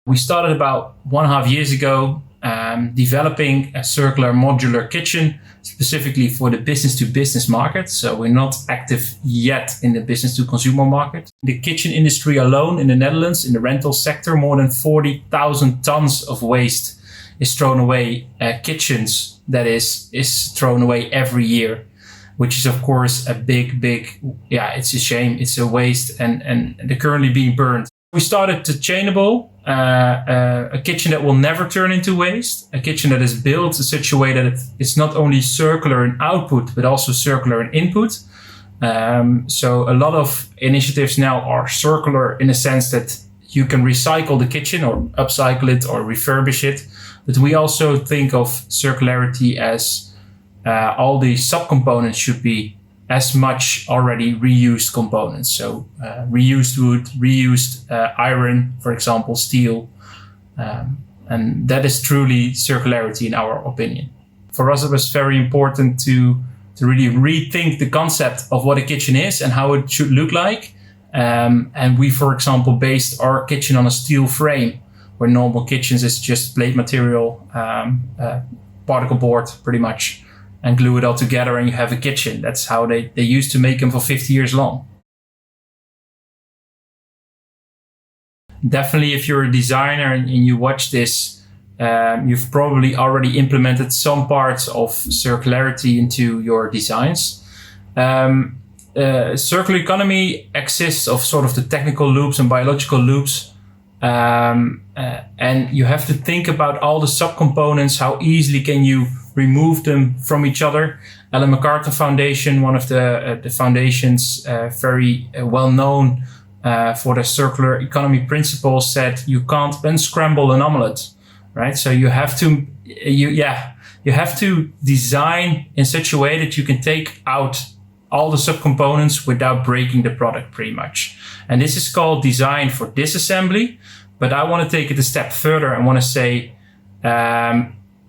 We started about 1.5 years ago developing a circular modular kitchen specifically for the business to business market. So we're not active yet in the business to consumer market. The kitchen industry alone in the Netherlands, in the rental sector, more than 40,000 tons of waste is thrown away. Kitchens, that is thrown away every year, which is of course a big, it's a shame. It's a waste and they're currently being burned. We started Chainable, a kitchen that will never turn into waste, a kitchen that is built in such a way that it's not only circular in output, but also circular in input. So a lot of initiatives now are circular in the sense that you can recycle the kitchen or upcycle it or refurbish it. But we also think of circularity as all the subcomponents should be as much already reused components. So reused wood, reused iron, for example, steel. And that is truly circularity in our opinion. For us, it was very important to really rethink the concept of what a kitchen is and how it should look like. And we, for example, based our kitchen on a steel frame, where normal kitchens is just plate material, particle board pretty much, and glue it all together and you have a kitchen. That's how they used to make them for 50 years long. Definitely, if you're a designer and you watch this, you've probably already implemented some parts of circularity into your designs. Circular economy exists of sort of the technical loops and biological loops. And you have to think about all the subcomponents. How easily can you remove them from each other? Ellen MacArthur Foundation, one of the foundations very well known for the circular economy principles, said you can't unscramble an omelette, right? So you have to design in such a way that you can take out all the subcomponents without breaking the product pretty much. And this is called design for disassembly. But I want to take it a step further and want to say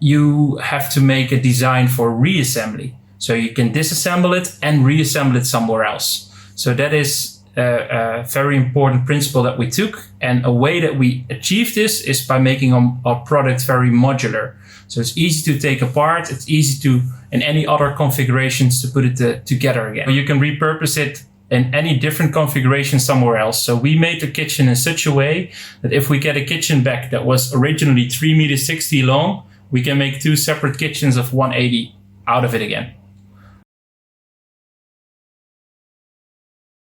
you have to make a design for reassembly. So you can disassemble it and reassemble it somewhere else. So that is a very important principle that we took. And a way that we achieve this is by making our product very modular. So it's easy to take apart. It's easy to, in any other configurations, to put it together again. You can repurpose it in any different configuration somewhere else. So we made the kitchen in such a way that if we get a kitchen back that was originally 3.60 meters long, we can make 2 separate kitchens of 180 out of it again.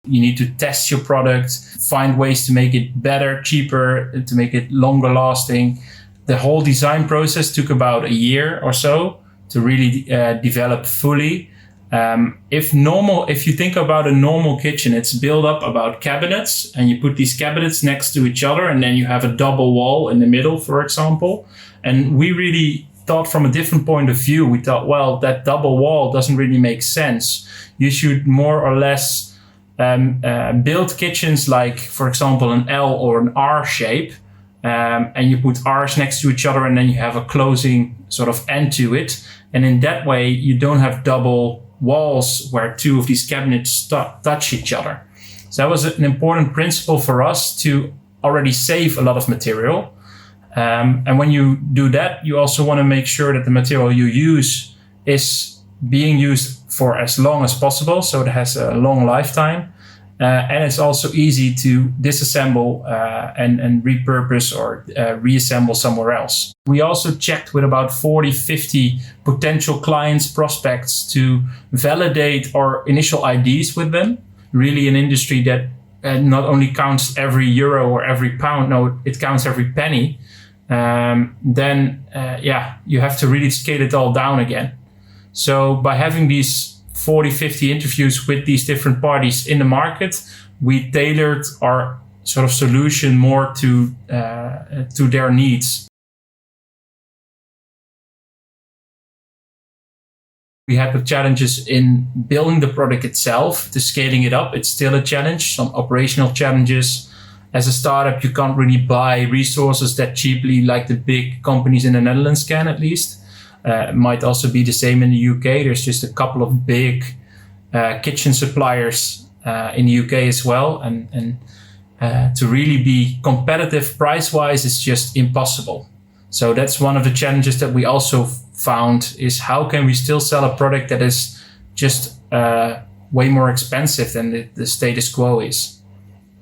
You need to test your product, find ways to make it better, cheaper, to make it longer lasting. The whole design process took about a year or so to really develop fully. If you think about a normal kitchen, it's built up about cabinets, and you put these cabinets next to each other, and then you have a double wall in the middle, for example. And we really thought from a different point of view. We thought, well, that double wall doesn't really make sense. You should more or less build kitchens like, for example, an L or an R shape, and you put R's next to each other, and then you have a closing sort of end to it. And in that way, you don't have double walls where 2 of these cabinets touch each other. So that was an important principle for us to already save a lot of material. And when you do that, you also want to make sure that the material you use is being used for as long as possible, so it has a long lifetime. And it's also easy to disassemble and repurpose or reassemble somewhere else. We also checked with about 40-50 potential clients, prospects, to validate our initial ideas with them. Really an industry that not only counts every euro or every pound, no, it counts every penny. Then you have to really scale it all down again. So by having these 40-50 interviews with these different parties in the market, we tailored our sort of solution more to their needs. We had the challenges in building the product itself, to scaling it up. It's still a challenge, some operational challenges. As a startup, you can't really buy resources that cheaply like the big companies in the Netherlands can, at least. It might also be the same in the UK. There's just a couple of big kitchen suppliers in the UK as well. And to really be competitive price-wise is just impossible. So that's one of the challenges that we also found, is how can we still sell a product that is just way more expensive than the status quo is.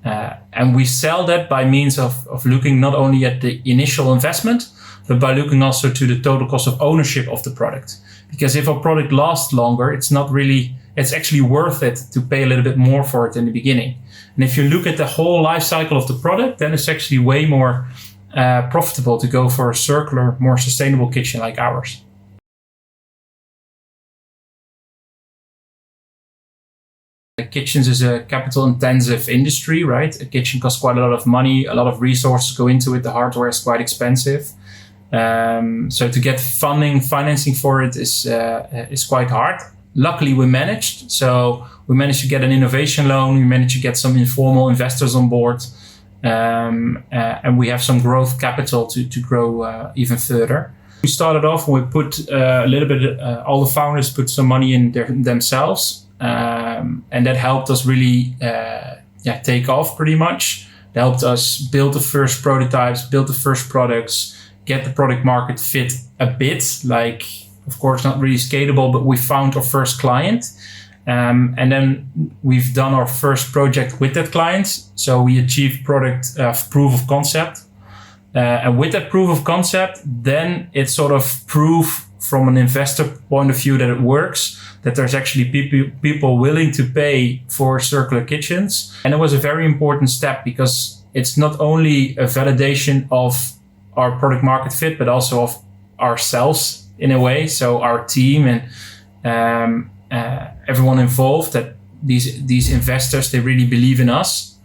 And we sell that by means of looking not only at the initial investment, but by looking also to the total cost of ownership of the product. Because if a product lasts longer, it's actually worth it to pay a little bit more for it in the beginning. And if you look at the whole life cycle of the product, then it's actually way more profitable to go for a circular, more sustainable kitchen like ours. Kitchens is a capital intensive industry, right? A kitchen costs quite a lot of money, a lot of resources go into it, the hardware is quite expensive. So to get financing for it is quite hard. Luckily we managed. So we managed to get an innovation loan, we managed to get some informal investors on board, and we have some growth capital to grow even further. We started off and we put a little bit, all the founders put some money in themselves. And that helped us really take off pretty much. It helped us build the first prototypes, build the first products, get the product market fit a bit, like of course not really scalable, but we found our first client. And then we've done our first project with that client. So we achieved product proof of concept. And with that proof of concept, then it's sort of proof from an investor point of view that it works, that there's actually people willing to pay for circular kitchens. And it was a very important step because it's not only a validation of our product market fit, but also of ourselves in a way. So our team and everyone involved, that these investors, they really believe in us.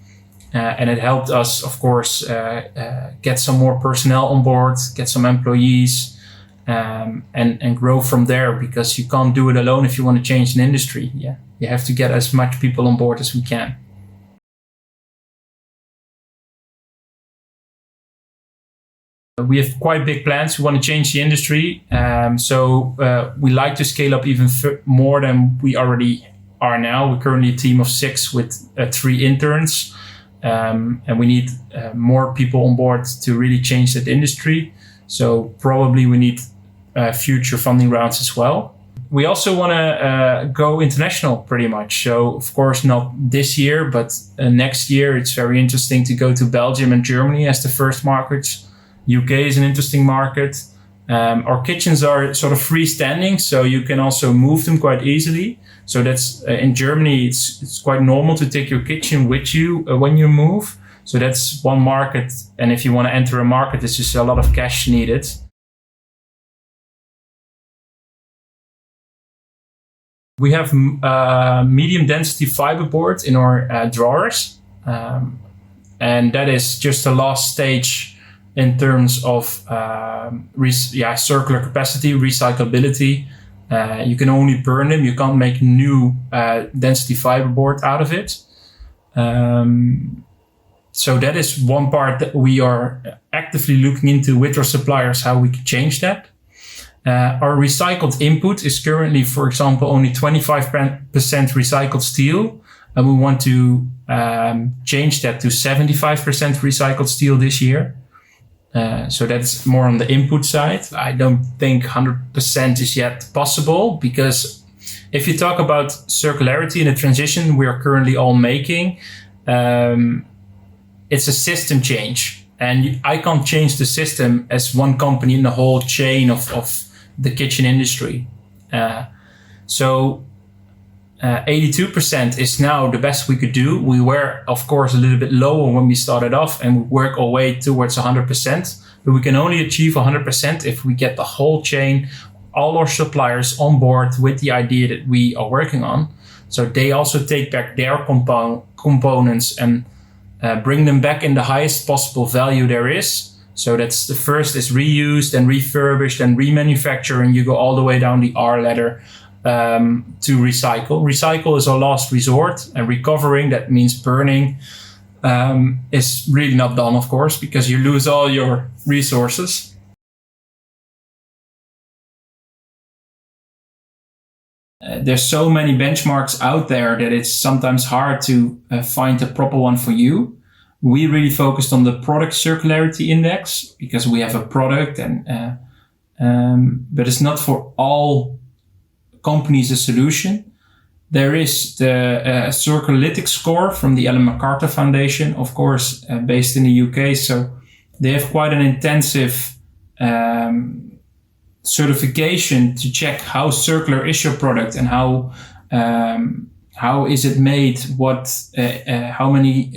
And it helped us, of course, get some more personnel on board, get some employees, and grow from there, because you can't do it alone if you want to change an industry. Yeah, you have to get as much people on board as we can. We have quite big plans. We want to change the industry. So we like to scale up even more than we already are now. We're currently a team of 6 with 3 interns. And we need more people on board to really change that industry. So probably we need future funding rounds as well. We also want to go international pretty much. So of course not this year, but next year it's very interesting to go to Belgium and Germany as the first markets. UK is an interesting market. Our kitchens are sort of freestanding, so you can also move them quite easily. So that's in Germany, it's quite normal to take your kitchen with you when you move. So that's one market. And if you want to enter a market, there's just a lot of cash needed. We have medium density fiberboard in our drawers. And that is just the last stage in terms of circular capacity, recyclability. You can only burn them. You can't make new density fiberboard out of it. So that is one part that we are actively looking into with our suppliers, how we can change that. Our recycled input is currently, for example, only 25% recycled steel. And we want to change that to 75% recycled steel this year. So that's more on the input side. I don't think 100% is yet possible, because if you talk about circularity and the transition we are currently all making, it's a system change. And I can't change the system as one company in the whole chain of the kitchen industry. So 82% is now the best we could do. We were, of course, a little bit lower when we started off, and we work our way towards 100%. But we can only achieve 100% if we get the whole chain, all our suppliers on board with the idea that we are working on. So they also take back their components and bring them back in the highest possible value there is. So that's the first is reused and refurbished and remanufactured, and you go all the way down the R ladder to recycle. Recycle is our last resort, and recovering, that means burning, is really not done, of course, because you lose all your resources. There's so many benchmarks out there that it's sometimes hard to find the proper one for you. We really focused on the product circularity index because we have a product but it's not for all companies a solution. There is the Circulytics score from the Ellen MacArthur Foundation, of course, based in the UK. So they have quite an intensive certification to check how circular is your product and how is it made, how many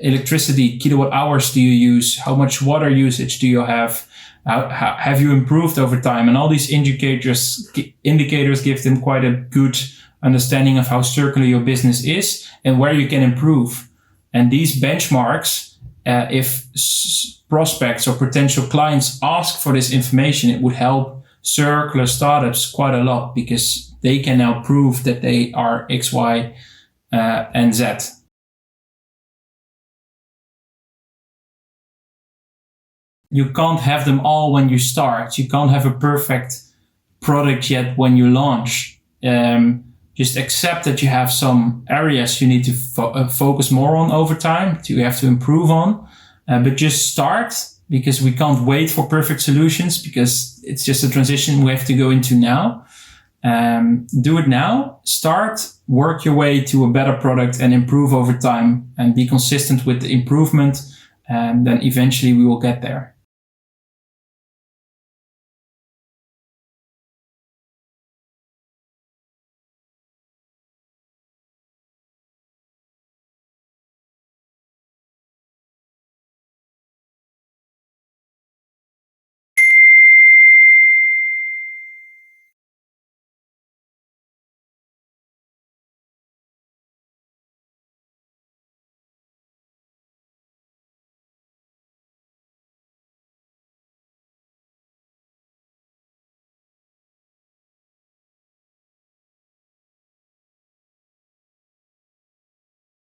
electricity kilowatt hours do you use, how much water usage do you have, how have you improved over time, and all these indicators give them quite a good understanding of how circular your business is and where you can improve. And these benchmarks, if prospects or potential clients ask for this information, it would help circular startups quite a lot because they can now prove that they are X, Y, and Z. You can't have them all when you start. You can't have a perfect product yet when you launch. Just accept that you have some areas you need to focus more on over time, you have to improve on. But just start, because we can't wait for perfect solutions because it's just a transition we have to go into now. Do it now. Start, work your way to a better product and improve over time and be consistent with the improvement. And then eventually we will get there.